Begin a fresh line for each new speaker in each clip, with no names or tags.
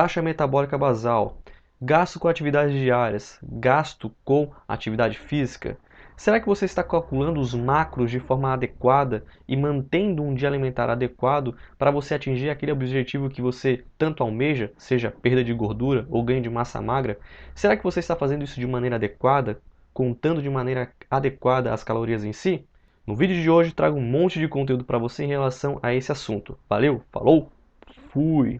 taxa metabólica basal, gasto com atividades diárias, gasto com atividade física. Será que você está calculando os macros de forma adequada e mantendo um dia alimentar adequado para você atingir aquele objetivo que você tanto almeja, seja perda de gordura ou ganho de massa magra? Será que você está fazendo isso de maneira adequada, contando de maneira adequada as calorias em si? No vídeo de hoje trago um monte de conteúdo para você em relação a esse assunto. Valeu, falou, fui!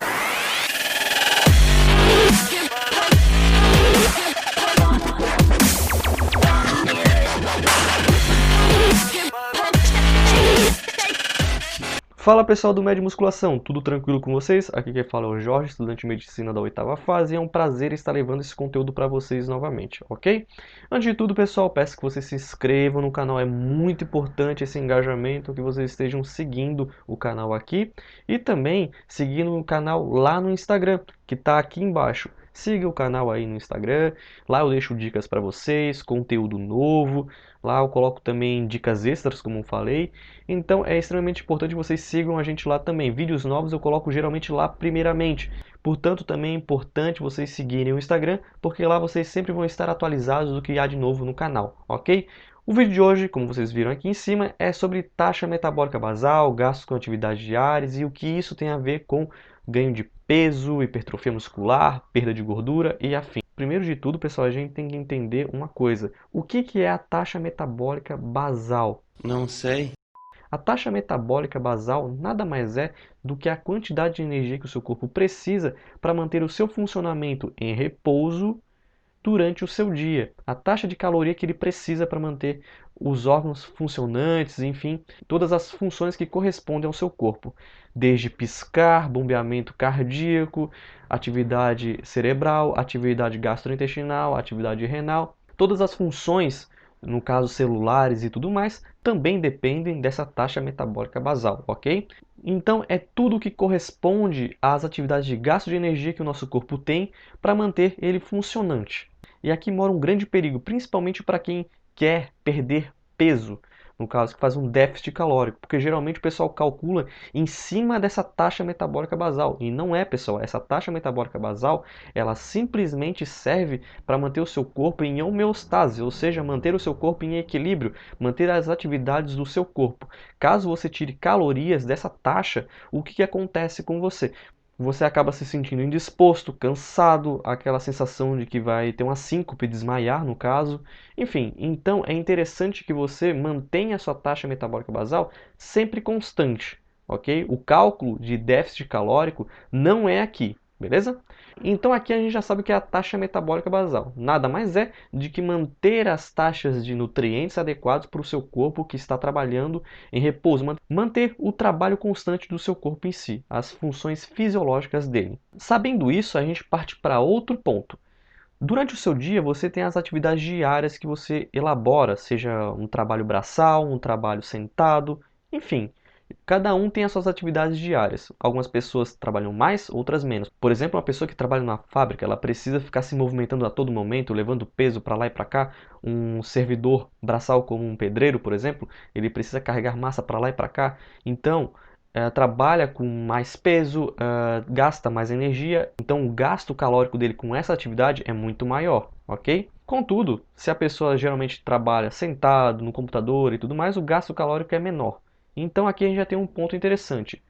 Fala pessoal do Med Musculação, tudo tranquilo com vocês? Aqui quem fala é o Jorge, estudante de medicina da 8ª fase, e é um prazer estar levando esse conteúdo para vocês novamente, ok? Antes de tudo pessoal, peço que vocês se inscrevam no canal, é muito importante esse engajamento, que vocês estejam seguindo o canal aqui e também seguindo o canal lá no Instagram, que está aqui embaixo. Siga o canal aí no Instagram, lá eu deixo dicas para vocês, conteúdo novo, lá eu coloco também dicas extras, como eu falei. Então é extremamente importante que vocês sigam a gente lá também. Vídeos novos eu coloco geralmente lá primeiramente. Portanto, também é importante vocês seguirem o Instagram, porque lá vocês sempre vão estar atualizados do que há de novo no canal, ok? O vídeo de hoje, como vocês viram aqui em cima, é sobre taxa metabólica basal, gastos com atividades diárias e o que isso tem a ver com ganho de peso, hipertrofia muscular, perda de gordura e afim. Primeiro de tudo, pessoal, a gente tem que entender uma coisa. O que é a taxa metabólica basal?
Não sei.
A taxa metabólica basal nada mais é do que a quantidade de energia que o seu corpo precisa para manter o seu funcionamento em repouso durante o seu dia. A taxa de caloria que ele precisa para manter os órgãos funcionantes, enfim, todas as funções que correspondem ao seu corpo. Desde piscar, bombeamento cardíaco, atividade cerebral, atividade gastrointestinal, atividade renal. Todas as funções, no caso celulares e tudo mais, também dependem dessa taxa metabólica basal, ok? Então é tudo o que corresponde às atividades de gasto de energia que o nosso corpo tem para manter ele funcionante. E aqui mora um grande perigo, principalmente para quem quer perder peso, no caso que faz um déficit calórico, porque geralmente o pessoal calcula em cima dessa taxa metabólica basal, e não é, pessoal, essa taxa metabólica basal, ela simplesmente serve para manter o seu corpo em homeostase, ou seja, manter o seu corpo em equilíbrio, manter as atividades do seu corpo. Caso você tire calorias dessa taxa, o que acontece com você? Você acaba se sentindo indisposto, cansado, aquela sensação de que vai ter uma síncope, desmaiar no caso. Enfim, então é interessante que você mantenha a sua taxa metabólica basal sempre constante, ok? O cálculo de déficit calórico não é aqui, beleza? Então aqui a gente já sabe que é a taxa metabólica basal. Nada mais é de que manter as taxas de nutrientes adequados para o seu corpo que está trabalhando em repouso. Manter o trabalho constante do seu corpo em si, as funções fisiológicas dele. Sabendo isso, a gente parte para outro ponto. Durante o seu dia, você tem as atividades diárias que você elabora, seja um trabalho braçal, um trabalho sentado, enfim. Cada um tem as suas atividades diárias. Algumas pessoas trabalham mais, outras menos. Por exemplo, uma pessoa que trabalha na fábrica, ela precisa ficar se movimentando a todo momento, levando peso para lá e para cá. Um servidor braçal como um pedreiro, por exemplo, ele precisa carregar massa para lá e para cá. Então, trabalha com mais peso, gasta mais energia. Então, o gasto calórico dele com essa atividade é muito maior, ok? Contudo, se a pessoa geralmente trabalha sentado no computador e tudo mais, o gasto calórico é menor. Então aqui a gente já tem um ponto interessante.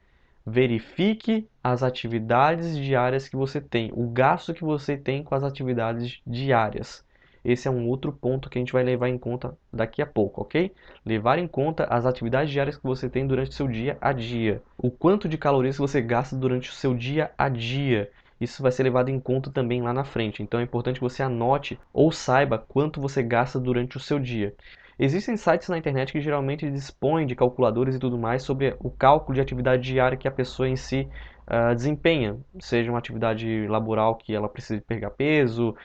Verifique as atividades diárias que você tem, o gasto que você tem com as atividades diárias. Esse é um outro ponto que a gente vai levar em conta daqui a pouco, ok? Levar em conta as atividades diárias que você tem durante o seu dia a dia. O quanto de calorias você gasta durante o seu dia a dia. Isso vai ser levado em conta também lá na frente. Então é importante que você anote ou saiba quanto você gasta durante o seu dia. Existem sites na internet que geralmente dispõem de calculadores e tudo mais sobre o cálculo de atividade diária que a pessoa em si desempenha, seja uma atividade laboral que ela precisa pegar peso,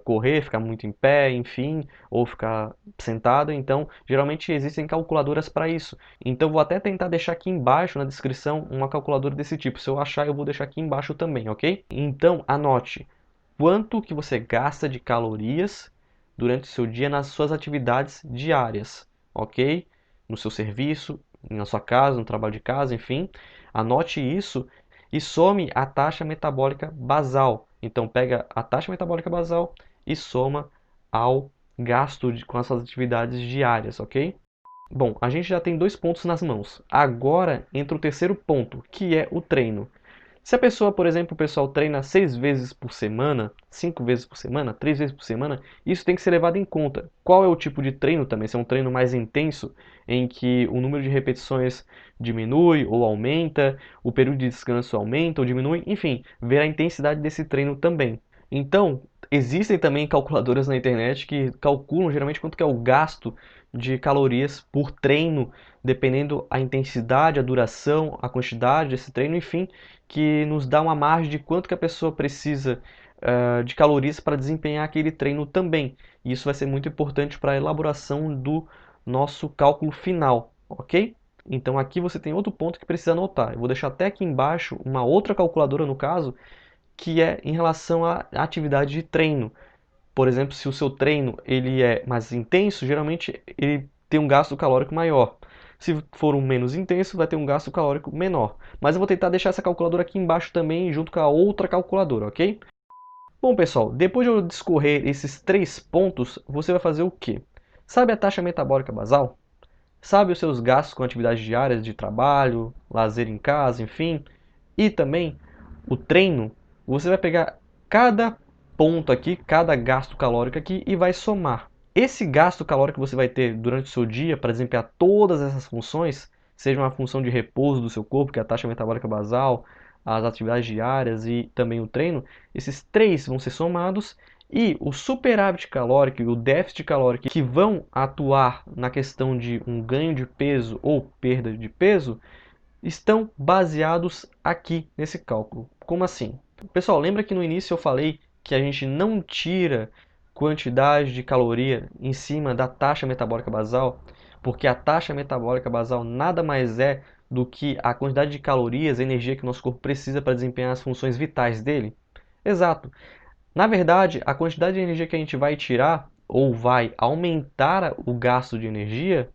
correr, ficar muito em pé, enfim, ou ficar sentada. Então, geralmente existem calculadoras para isso. Então, vou até tentar deixar aqui embaixo na descrição uma calculadora desse tipo. Se eu achar, eu vou deixar aqui embaixo também, ok? Então, anote quanto que você gasta de calorias durante o seu dia nas suas atividades diárias, ok? No seu serviço, na sua casa, no trabalho de casa, enfim. Anote isso e some a taxa metabólica basal. Então pega a taxa metabólica basal e soma ao gasto com as suas atividades diárias, ok? Bom, a gente já tem 2 pontos nas mãos. Agora entra o terceiro ponto, que é o treino. Se a pessoa, por exemplo, o pessoal treina 6 vezes por semana, 5 vezes por semana, 3 vezes por semana, isso tem que ser levado em conta. Qual é o tipo de treino também? Se é um treino mais intenso, em que o número de repetições diminui ou aumenta, o período de descanso aumenta ou diminui, enfim, ver a intensidade desse treino também. Então, existem também calculadoras na internet que calculam geralmente quanto que é o gasto de calorias por treino, dependendo a intensidade, a duração, a quantidade desse treino, enfim, que nos dá uma margem de quanto que a pessoa precisa de calorias para desempenhar aquele treino também. E isso vai ser muito importante para a elaboração do nosso cálculo final, ok? Então aqui você tem outro ponto que precisa anotar. Eu vou deixar até aqui embaixo uma outra calculadora, no caso, que é em relação à atividade de treino. Por exemplo, se o seu treino ele é mais intenso, geralmente ele tem um gasto calórico maior. Se for um menos intenso, vai ter um gasto calórico menor. Mas eu vou tentar deixar essa calculadora aqui embaixo também, junto com a outra calculadora, ok? Bom, pessoal, depois de eu discorrer esses 3 pontos, você vai fazer o quê? Sabe a taxa metabólica basal? Sabe os seus gastos com atividades diárias de trabalho, lazer em casa, enfim? E também o treino, você vai pegar cada ponto aqui, cada gasto calórico aqui e vai somar. Esse gasto calórico que você vai ter durante o seu dia para desempenhar todas essas funções, seja uma função de repouso do seu corpo, que é a taxa metabólica basal, as atividades diárias e também o treino, esses 3 vão ser somados e o superávit calórico e o déficit calórico que vão atuar na questão de um ganho de peso ou perda de peso estão baseados aqui nesse cálculo. Como assim? Pessoal, lembra que no início eu falei que a gente não tira quantidade de caloria em cima da taxa metabólica basal? Porque a taxa metabólica basal nada mais é do que a quantidade de calorias, energia que o nosso corpo precisa para desempenhar as funções vitais dele? Exato. Na verdade, a quantidade de energia que a gente vai tirar ou vai aumentar o gasto de energia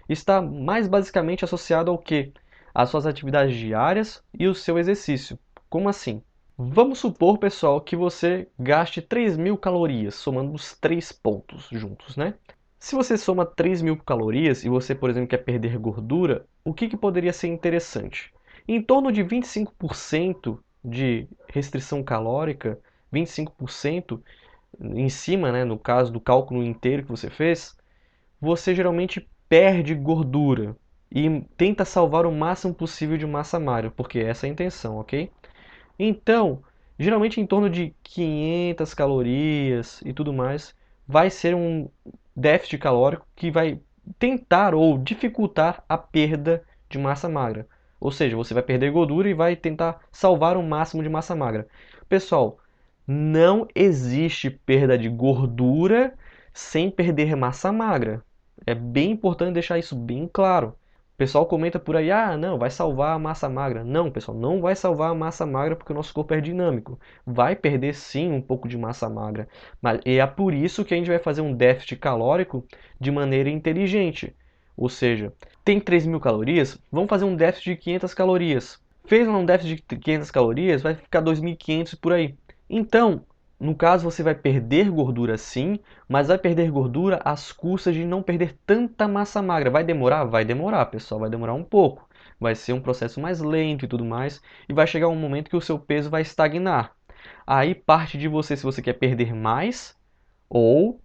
está mais basicamente associado ao que? Às suas atividades diárias e o seu exercício. Como assim? Vamos supor, pessoal, que você gaste 3.000 calorias, somando os 3 pontos juntos, né? Se você soma 3.000 calorias e você, por exemplo, quer perder gordura, o que poderia ser interessante? Em torno de 25% de restrição calórica, 25% em cima, né, no caso do cálculo inteiro que você fez, você geralmente perde gordura e tenta salvar o máximo possível de massa magra, porque essa é a intenção, ok? Então, geralmente em torno de 500 calorias e tudo mais, vai ser um déficit calórico que vai tentar ou dificultar a perda de massa magra. Ou seja, você vai perder gordura e vai tentar salvar o máximo de massa magra. Pessoal, não existe perda de gordura sem perder massa magra. É bem importante deixar isso bem claro. O pessoal comenta por aí, ah, não, vai salvar a massa magra. Não, pessoal, não vai salvar a massa magra porque o nosso corpo é dinâmico. Vai perder sim um pouco de massa magra. Mas é por isso que a gente vai fazer um déficit calórico de maneira inteligente. Ou seja, tem 3.000 calorias, vamos fazer um déficit de 500 calorias. Fez um déficit de 500 calorias, vai ficar 2.500 por aí. Então, no caso, você vai perder gordura sim, mas vai perder gordura às custas de não perder tanta massa magra. Vai demorar? Vai demorar, pessoal, vai demorar um pouco. Vai ser um processo mais lento e tudo mais, e vai chegar um momento que o seu peso vai estagnar. Aí parte de você se você quer perder mais ou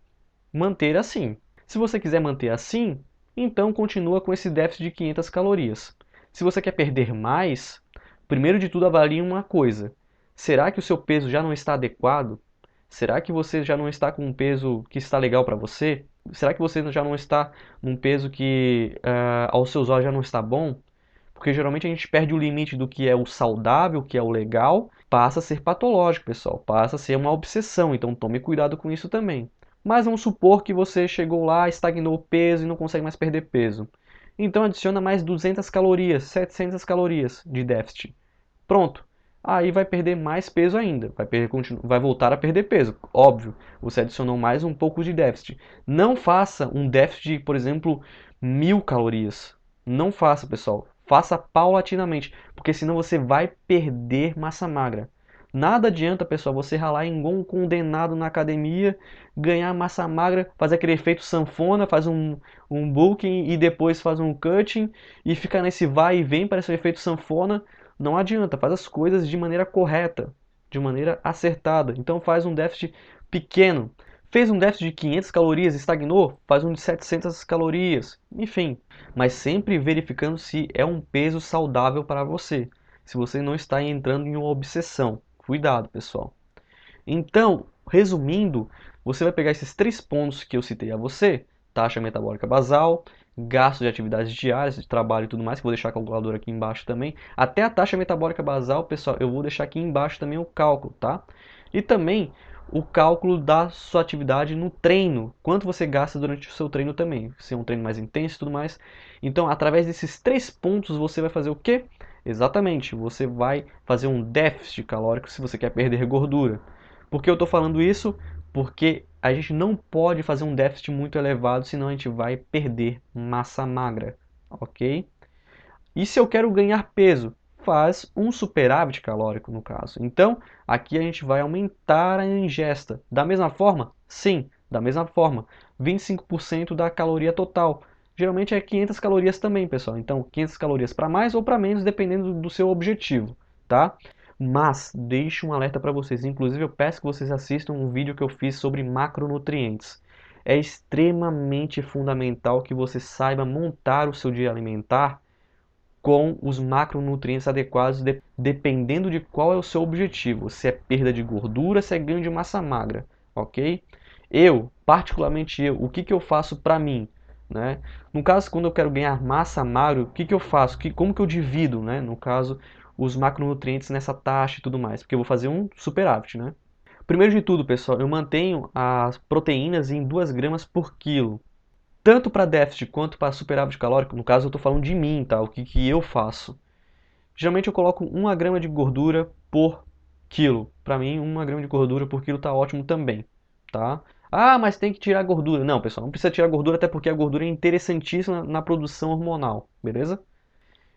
manter assim. Se você quiser manter assim, então continua com esse déficit de 500 calorias. Se você quer perder mais, primeiro de tudo avalie uma coisa. Será que o seu peso já não está adequado? Será que você já não está com um peso que está legal para você? Será que você já não está num peso que aos seus olhos já não está bom? Porque geralmente a gente perde o limite do que é o saudável, que é o legal, passa a ser patológico, pessoal, passa a ser uma obsessão, então tome cuidado com isso também. Mas vamos supor que você chegou lá, estagnou o peso e não consegue mais perder peso. Então adiciona mais 200 calorias, 700 calorias de déficit. Pronto. Aí vai perder mais peso ainda, vai voltar a perder peso. Óbvio, você adicionou mais um pouco de déficit. Não faça um déficit de, por exemplo, 1.000 calorias. Não faça, pessoal. Faça paulatinamente, porque senão você vai perder massa magra. Nada adianta, pessoal, você ralar igual um condenado na academia, ganhar massa magra, fazer aquele efeito sanfona, faz um bulking e depois faz um cutting e ficar nesse vai e vem, parece um efeito sanfona. Não adianta, faz as coisas de maneira correta, de maneira acertada. Então faz um déficit pequeno. Fez um déficit de 500 calorias, estagnou, faz um de 700 calorias, enfim. Mas sempre verificando se é um peso saudável para você. Se você não está entrando em uma obsessão. Cuidado, pessoal. Então, resumindo, você vai pegar esses 3 pontos que eu citei a você, taxa metabólica basal, gasto de atividades diárias, de trabalho e tudo mais, que eu vou deixar a calculadora aqui embaixo também. Até a taxa metabólica basal, pessoal, eu vou deixar aqui embaixo também o cálculo, tá? E também o cálculo da sua atividade no treino, quanto você gasta durante o seu treino também, se é um treino mais intenso e tudo mais. Então, através desses 3 pontos, você vai fazer o quê? Exatamente, você vai fazer um déficit calórico se você quer perder gordura. Por que eu estou falando isso? Porque a gente não pode fazer um déficit muito elevado, senão a gente vai perder massa magra, ok? E se eu quero ganhar peso? Faz um superávit calórico no caso. Então, aqui a gente vai aumentar a ingesta. Da mesma forma? Sim, da mesma forma. 25% da caloria total. Geralmente é 500 calorias também, pessoal. Então, 500 calorias para mais ou para menos, dependendo do seu objetivo, tá? Mas, deixo um alerta para vocês. Inclusive, eu peço que vocês assistam um vídeo que eu fiz sobre macronutrientes. É extremamente fundamental que você saiba montar o seu dia alimentar com os macronutrientes adequados, dependendo de qual é o seu objetivo. Se é perda de gordura, se é ganho de massa magra, ok? Particularmente eu, o que eu faço para mim? Né? No caso, quando eu quero ganhar massa magra, o que eu faço? Como que eu divido, né? No caso, os macronutrientes nessa taxa e tudo mais? Porque eu vou fazer um superávit, né? Primeiro de tudo, pessoal, eu mantenho as proteínas em 2 gramas por quilo. Tanto para déficit quanto para superávit calórico, no caso eu estou falando de mim, tá? O que eu faço? Geralmente eu coloco 1 grama de gordura por quilo. Para mim, 1 grama de gordura por quilo tá ótimo também, tá? Ah, mas tem que tirar gordura. Não, pessoal, não precisa tirar gordura, até porque a gordura é interessantíssima na produção hormonal, beleza?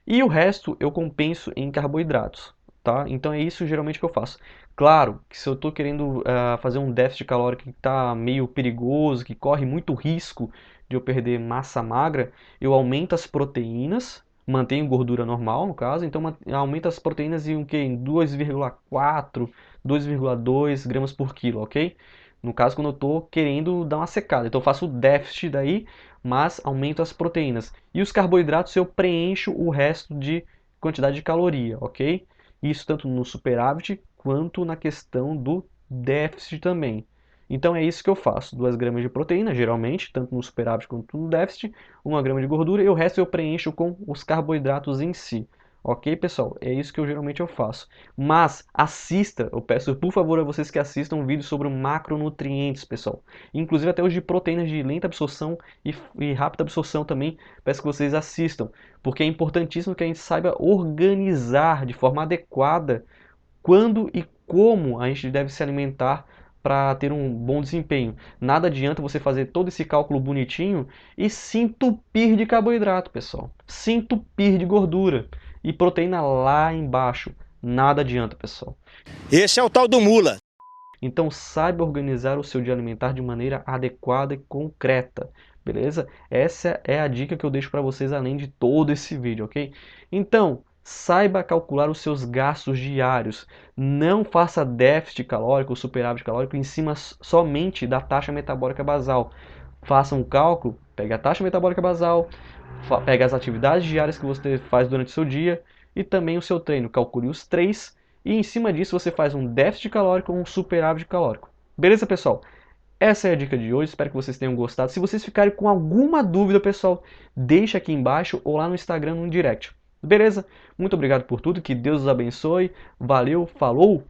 E o resto eu compenso em carboidratos, tá? Então é isso geralmente que eu faço. Claro que se eu estou querendo fazer um déficit calórico que está meio perigoso, que corre muito risco de eu perder massa magra, eu aumento as proteínas, mantenho gordura normal no caso, então aumento as proteínas em, em 2,4, 2,2 gramas por quilo, ok? No caso, quando eu estou querendo dar uma secada. Então eu faço o déficit daí, mas aumento as proteínas. E os carboidratos eu preencho o resto de quantidade de caloria, ok? Isso tanto no superávit quanto na questão do déficit também. Então é isso que eu faço. 2 gramas de proteína, geralmente, tanto no superávit quanto no déficit, 1 grama de gordura e o resto eu preencho com os carboidratos em si. Ok, pessoal? É isso que eu geralmente faço. Mas assista, eu peço por favor a vocês que assistam um vídeo sobre macronutrientes, pessoal. Inclusive até os de proteínas de lenta absorção e rápida absorção também, peço que vocês assistam. Porque é importantíssimo que a gente saiba organizar de forma adequada quando e como a gente deve se alimentar para ter um bom desempenho. Nada adianta você fazer todo esse cálculo bonitinho e se entupir de carboidrato, pessoal. Se entupir de gordura e proteína lá embaixo. Nada adianta, pessoal.
Esse é o tal do mula.
Então saiba organizar o seu dia alimentar de maneira adequada e concreta, beleza? Essa é a dica que eu deixo para vocês além de todo esse vídeo, ok? Então, saiba calcular os seus gastos diários. Não faça déficit calórico ou superávit calórico em cima somente da taxa metabólica basal. Faça um cálculo, pegue a taxa metabólica basal, pegue as atividades diárias que você faz durante o seu dia e também o seu treino. Calcule os 3 e em cima disso você faz um déficit calórico ou um superávit calórico. Beleza, pessoal? Essa é a dica de hoje, espero que vocês tenham gostado. Se vocês ficarem com alguma dúvida, pessoal, deixa aqui embaixo ou lá no Instagram no direct. Beleza? Muito obrigado por tudo, que Deus os abençoe. Valeu, falou!